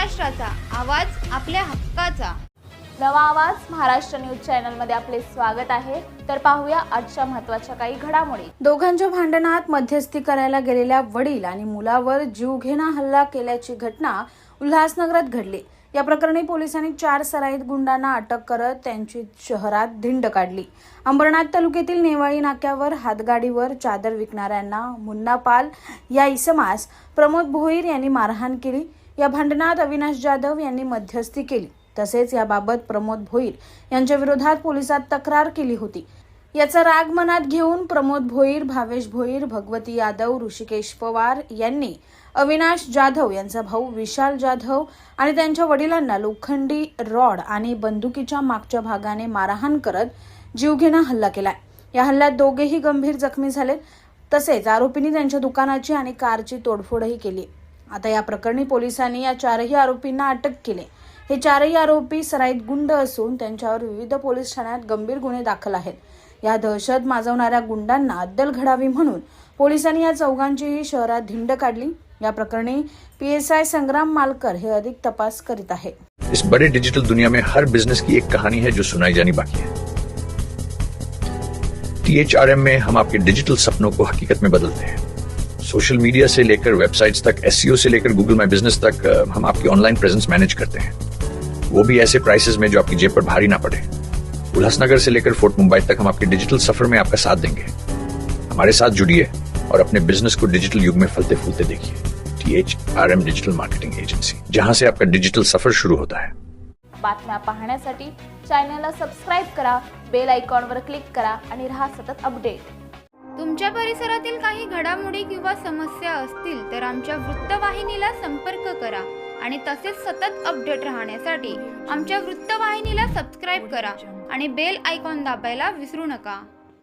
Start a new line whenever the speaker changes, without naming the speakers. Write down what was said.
महाराष्ट्राचा आवाज, आपल्या हक्काचा.
नवा आवाज महाराष्ट्र न्यूज चॅनलमध्ये आपले स्वागत आहे. तर पाहूया आजच्या महत्त्वाच्या काही घडामोडी.
दोघांच्या भांडणात मध्यस्थी करायला गेलेल्या वडील आणि मुलावर जीवघेणा हल्ला केल्याची घटना उल्हासनगरात घडली. या प्रकरणी पोलिसांनी 4 सराईत गुंडांना अटक करत त्यांची शहरात धिंड काढली. अंबरनाथ तालुक्यातील नेवाळी नाक्यावर हातगाडीवर चादर विकणाऱ्यांना मुन्ना पाल या इसमास प्रमोद भोईर यांनी मारहाण केली. या भांडणात अविनाश जाधव यांनी मध्यस्थी केली. तसेच याबाबत प्रमोद भोईर यांच्या विरोधात पोलिसात तक्रार केली होती. याचा राग मनात घेऊन प्रमोद भोईर, भावेश भोईर, भगवती यादव, ऋषिकेश पवार यांनी अविनाश जाधव यांचा भाऊ विशाल जाधव आणि त्यांच्या वडिलांना लोखंडी रॉड आणि बंदुकीच्या मागच्या भागाने मारहाण करत जीवघेणा हल्ला केलाय. या हल्ल्यात दोघेही गंभीर जखमी झाले. तसेच आरोपींनी त्यांच्या दुकानाची आणि कारची तोडफोडही केली. आता या प्रकरणी पोलिसांनी या 4ही आरोपींना अटक केली. हे 4ही आरोपी सराईत गुंड असून त्यांच्यावर विविध पोलीस ठाण्यात गंभीर गुन्हे दाखल आहेत. या दहशत माजवणाऱ्या गुंडांना अद्दल घडावी म्हणून पोलिसांनी या चौघांचीही शहरात धिंड काढली. या प्रकरणी PSI संग्राम मालकर हे अधिक तपास करीत आहे.
इस बड़े डिजिटल दुनिया में हर बिजनेस की एक कहानी है जो सुनाई जानी बाकी है. THRM में हम आपके डिजिटल सपनों को हकीकत में बदलते हैं. सोशल मीडिया से लेकर वेबसाइट्स तक, SEO से लेकर गूगल माई बिजनेस तक, हम आपकी ऑनलाइन प्रेजेंस मैनेज करते हैं, वो भी ऐसे प्राइसेस में जो आपकी जेब पर भारी ना पड़े. उल्हासनगर से लेकर फोर्ट मुंबई तक हम आपके डिजिटल सफर में आपका साथ देंगे. हमारे साथ जुड़िए और अपने बिजनेस को डिजिटल युग में फलते फूलते देखिए. THRM डिजिटल मार्केटिंग एजेंसी, जहां से आपका डिजिटल सफर शुरू होता है.
बातम्या पाहण्यासाठी चॅनलला सबस्क्राइब करा, बेल आयकॉनवर क्लिक करा आणि रहा सतत अपडेट.
तुमच्या परिसरातील काही घडामोडी किंवा समस्या असतील तर आमच्या वृत्तवाहिनीला संपर्क करा आणि तसेच सतत अपडेट राहण्यासाठी आमच्या वृत्तवाहिनीला सबस्क्राइब करा आणि बेल आयकॉन दाबायला विसरू नका.